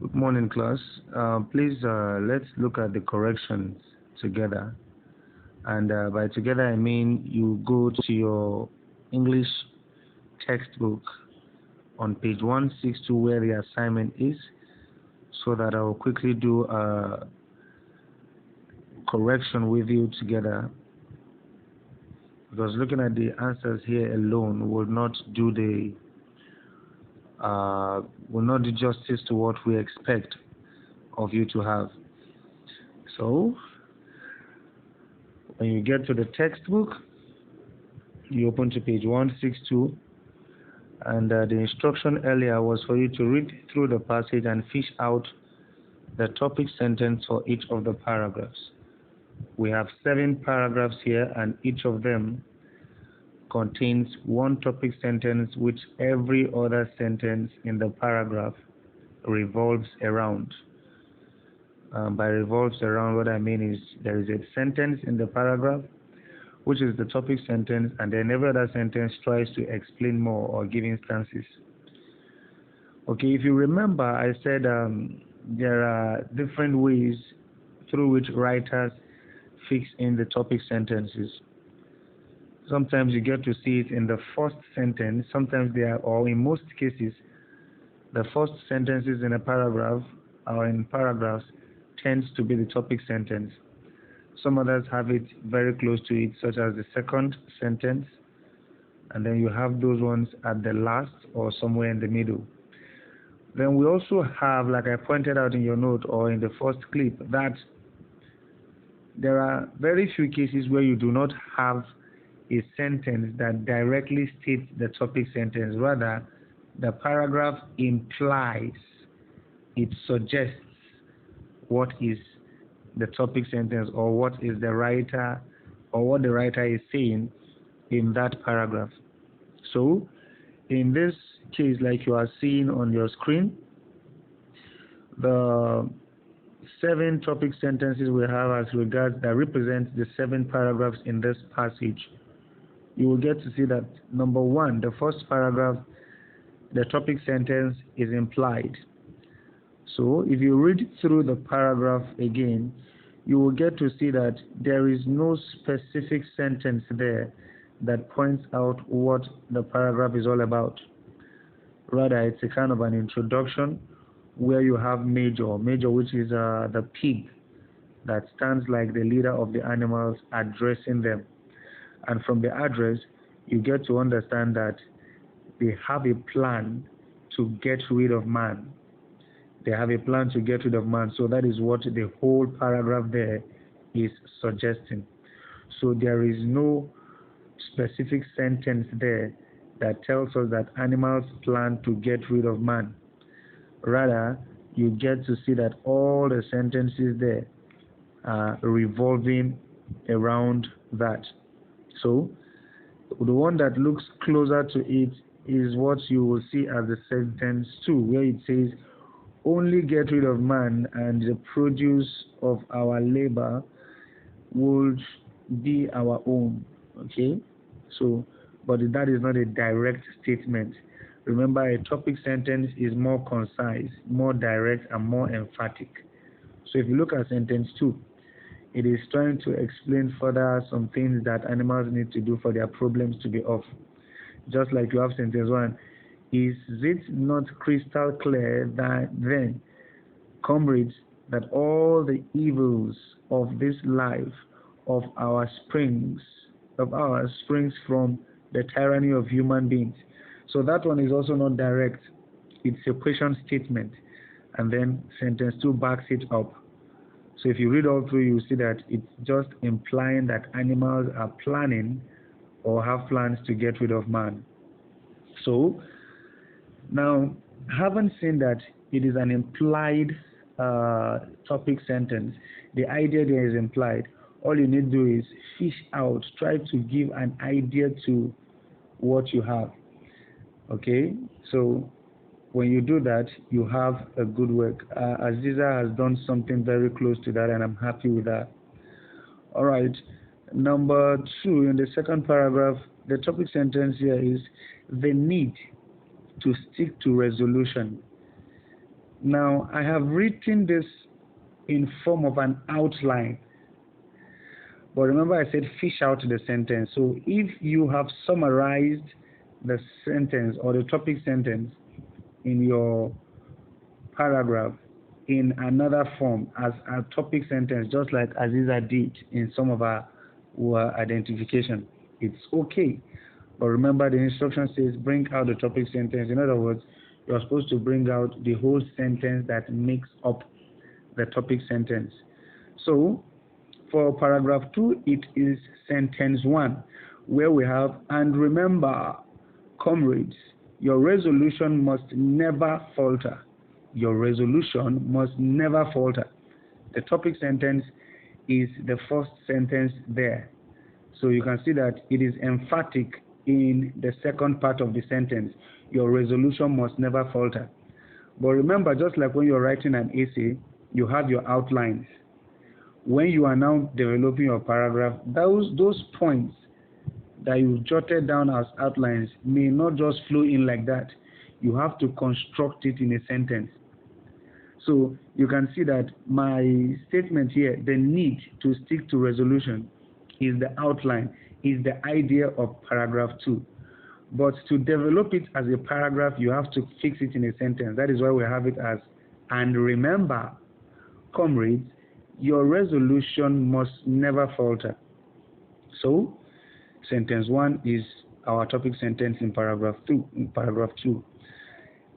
Good morning, class. Please, let's look at the corrections together. And by together, I mean you go to your English textbook on page 162 where the assignment is, so that I will quickly do a correction with you together. Because looking at the answers here alone will not do justice to what we expect of you to have. So, when you get to the textbook, you open to page 162, and the instruction earlier was for you to read through the passage and fish out the topic sentence for each of the paragraphs. We have 7 paragraphs here, and each of them contains one topic sentence which every other sentence in the paragraph revolves around. By revolves around, what I mean is there is a sentence in the paragraph which is the topic sentence, and then every other sentence tries to explain more or give instances. Okay, if you remember, I said there are different ways through which writers fix in the topic sentences. Sometimes you get to see it in the first sentence. Sometimes or in most cases, the first sentences in a paragraph or in paragraphs tends to be the topic sentence. Some others have it very close to it, such as the second sentence, and then you have those ones at the last or somewhere in the middle. Then we also have, like I pointed out in your note or in the first clip, that there are very few cases where you do not have a sentence that directly states the topic sentence. Rather, the paragraph implies, it suggests what is the topic sentence or what is the writer or what the writer is saying in that paragraph. So, in this case, like you are seeing on your screen, the 7 topic sentences we have as regards that represent the 7 paragraphs in this passage. You will get to see that number 1, the first paragraph, the topic sentence is implied. So if you read through the paragraph again, you will get to see that there is no specific sentence there that points out what the paragraph is all about. Rather, it's a kind of an introduction where you have Major, which is the pig that stands like the leader of the animals, addressing them. And from the address, you get to understand that they have a plan to get rid of man. They have a plan to get rid of man. So that is what the whole paragraph there is suggesting. So there is no specific sentence there that tells us that animals plan to get rid of man. Rather, you get to see that all the sentences there are revolving around that. So, the one that looks closer to it is what you will see as the sentence 2, where it says, only get rid of man and the produce of our labor would be our own. Okay? So, but that is not a direct statement. Remember, a topic sentence is more concise, more direct, and more emphatic. So if you look at sentence 2, it is trying to explain further some things that animals need to do for their problems to be off. Just like you have sentence 1, is it not crystal clear that then, comrades, that all the evils of this life of ours springs from the tyranny of human beings? So that one is also not direct. It's a question statement. And then sentence 2 backs it up. So if you read all through, you see that it's just implying that animals are planning or have plans to get rid of man. So now, having seen that it is an implied topic sentence, the idea there is implied. All you need to do is fish out, try to give an idea to what you have. Okay, so when you do that, you have a good work. Aziza has done something very close to that, and I'm happy with that. All right, number 2, in the second paragraph, the topic sentence here is the need to stick to resolution. Now, I have written this in form of an outline. But remember I said fish out the sentence. So if you have summarized the sentence or the topic sentence in your paragraph in another form as a topic sentence, just like Aziza did in some of our identification, it's okay. But remember the instruction says bring out the topic sentence. In other words, you're supposed to bring out the whole sentence that makes up the topic sentence. So for paragraph 2, it is sentence 1, where we have, and remember, comrades, your resolution must never falter. Your resolution must never falter. The topic sentence is the first sentence there. So you can see that it is emphatic in the second part of the sentence. Your resolution must never falter. But remember, just like when you're writing an essay, you have your outlines. When you are now developing your paragraph, those points that you jotted down as outlines may not just flow in like that. You have to construct it in a sentence. So you can see that my statement here, the need to stick to resolution, is the outline, is the idea of paragraph 2. But to develop it as a paragraph, you have to fix it in a sentence. That is why we have it as, and remember, comrades, your resolution must never falter. So, sentence 1 is our topic sentence in paragraph 2.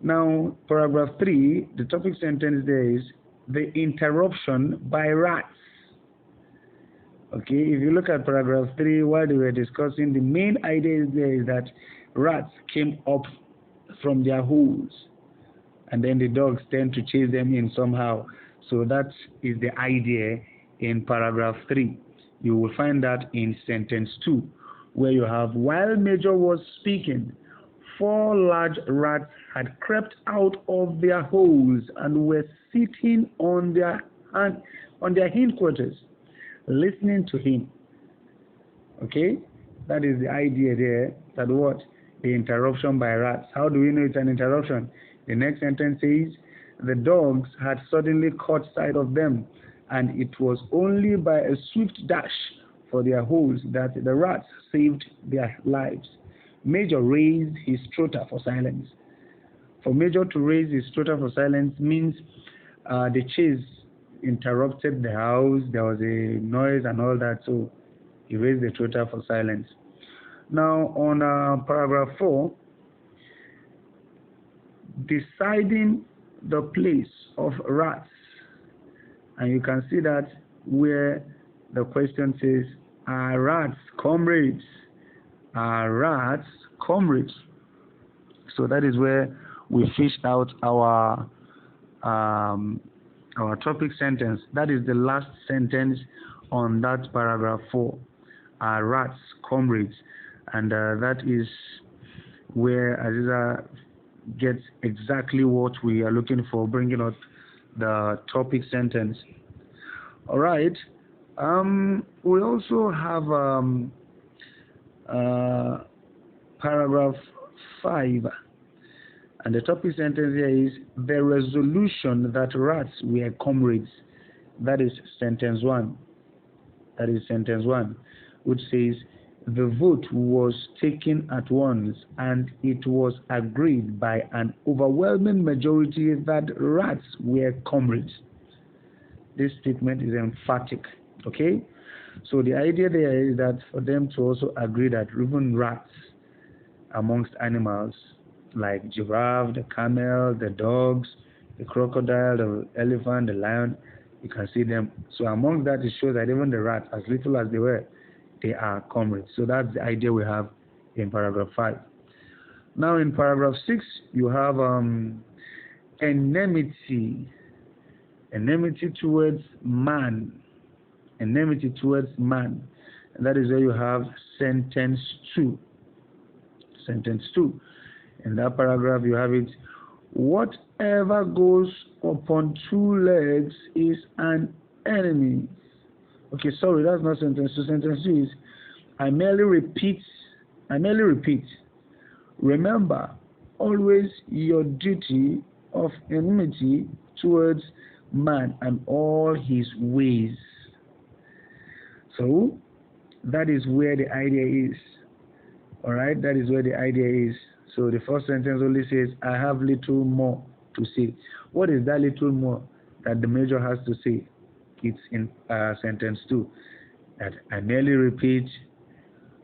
Now, paragraph 3, the topic sentence there is the interruption by rats. Okay, if you look at paragraph 3, while they were discussing, the main idea there is that rats came up from their holes, and then the dogs tend to chase them in somehow. So that is the idea in paragraph 3. You will find that in sentence 2, where you have, while Major was speaking, 4 large rats had crept out of their holes and were sitting on their hindquarters, listening to him. Okay, that is the idea there. That what? The interruption by rats. How do we know it's an interruption? The next sentence says, the dogs had suddenly caught sight of them, and it was only by a swift dash for their holes that the rats saved their lives. Major raised his trotter for silence. For Major to raise his trotter for silence means the chase interrupted the house, there was a noise and all that, so he raised the trotter for silence. Now on paragraph 4, deciding the place of rats, and you can see that where the question says, are rats comrades? Are rats comrades? So that is where we fished out our topic sentence. That is the last sentence on that paragraph 4. Are rats comrades? And that is where Aziza gets exactly what we are looking for, bringing out the topic sentence. All right. We also have paragraph 5, and the topic sentence here is the resolution that rats were comrades. That is sentence 1. That is sentence 1, which says the vote was taken at once, and it was agreed by an overwhelming majority that rats were comrades. This statement is emphatic. Okay, so the idea there is that for them to also agree that even rats amongst animals like giraffe, the camel, the dogs, the crocodile, the elephant, the lion, you can see them. So among that, it shows that even the rats, as little as they were, they are comrades. So that's the idea we have in paragraph 5. Now in paragraph 6, you have enmity towards man. Enmity towards man. And that is where you have sentence 2. Sentence 2. In that paragraph, you have it, whatever goes upon 2 legs is an enemy. Okay, sorry, that's not sentence 2. Sentence 2 is, I merely repeat. Remember, always your duty of enmity towards man and all his ways. So that is where the idea is. Alright, that is where the idea is. So the first sentence only says, I have little more to say. What is that little more that the major has to say? It's in sentence 2. That I merely repeat,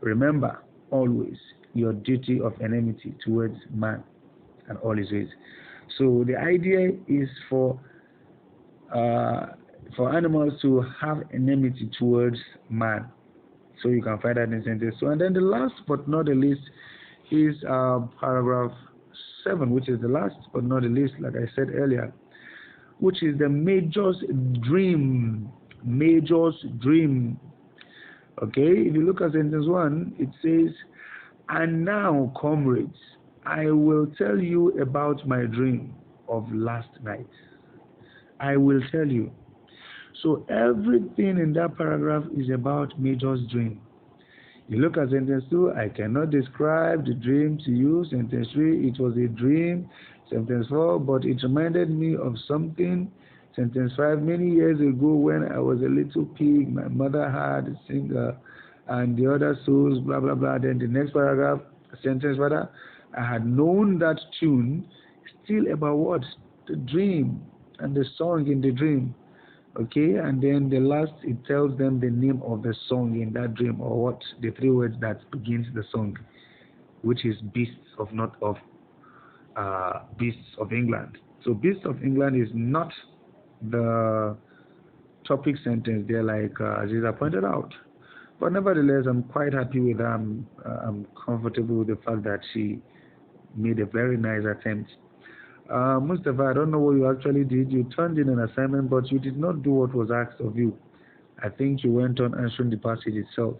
remember always your duty of enmity towards man and all his ways. So the idea is for animals to have enmity towards man. So you can find that in sentence 2. And then the last but not the least is paragraph 7, which is the last but not the least, like I said earlier, which is the major's dream. Major's dream. Okay, if you look at sentence 1, it says, and now, comrades, I will tell you about my dream of last night. I will tell you. So everything in that paragraph is about Major's dream. You look at sentence 2, I cannot describe the dream to you. Sentence 3, it was a dream. Sentence 4, but it reminded me of something. Sentence 5, many years ago when I was a little pig, my mother had a singer and the other souls, blah, blah, blah. Then the next paragraph, sentence rather, I had known that tune, still about what? The dream and the song in the dream. Okay, and then the last, it tells them the name of the song in that dream, or what, the 3 words that begins the song, which is Beasts of England. So Beasts of England is not the topic sentence there, like Aziza pointed out. But nevertheless, I'm quite happy with her. I'm comfortable with the fact that she made a very nice attempt. Mustafa, I don't know what you actually did. You turned in an assignment, but you did not do what was asked of you. I think you went on answering the passage itself.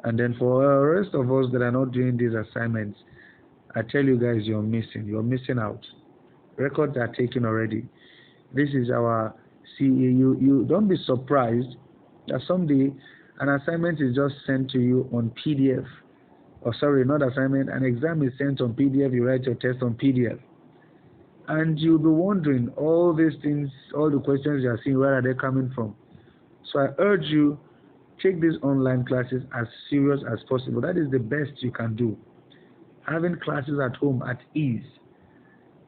And then for the rest of us that are not doing these assignments, I tell you guys, you're missing out. Records are taken already. This is our CA. You don't be surprised that someday an assignment is just sent to you on PDF. Or sorry, not assignment, an exam is sent on PDF, you write your test on PDF. And you'll be wondering, all these things, all the questions you are seeing, where are they coming from? So I urge you, take these online classes as serious as possible. That is the best you can do. Having classes at home at ease.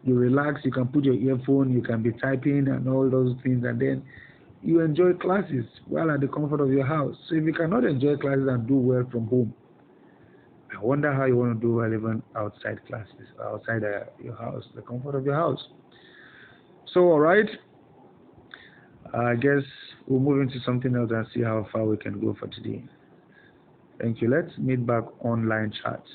You relax, you can put your earphone, you can be typing and all those things, and then you enjoy classes while at the comfort of your house. So if you cannot enjoy classes and do well from home, I wonder how you want to do well even outside classes, outside your house, the comfort of your house. So, all right, I guess we'll move into something else and see how far we can go for today. Thank you. Let's meet back online chats.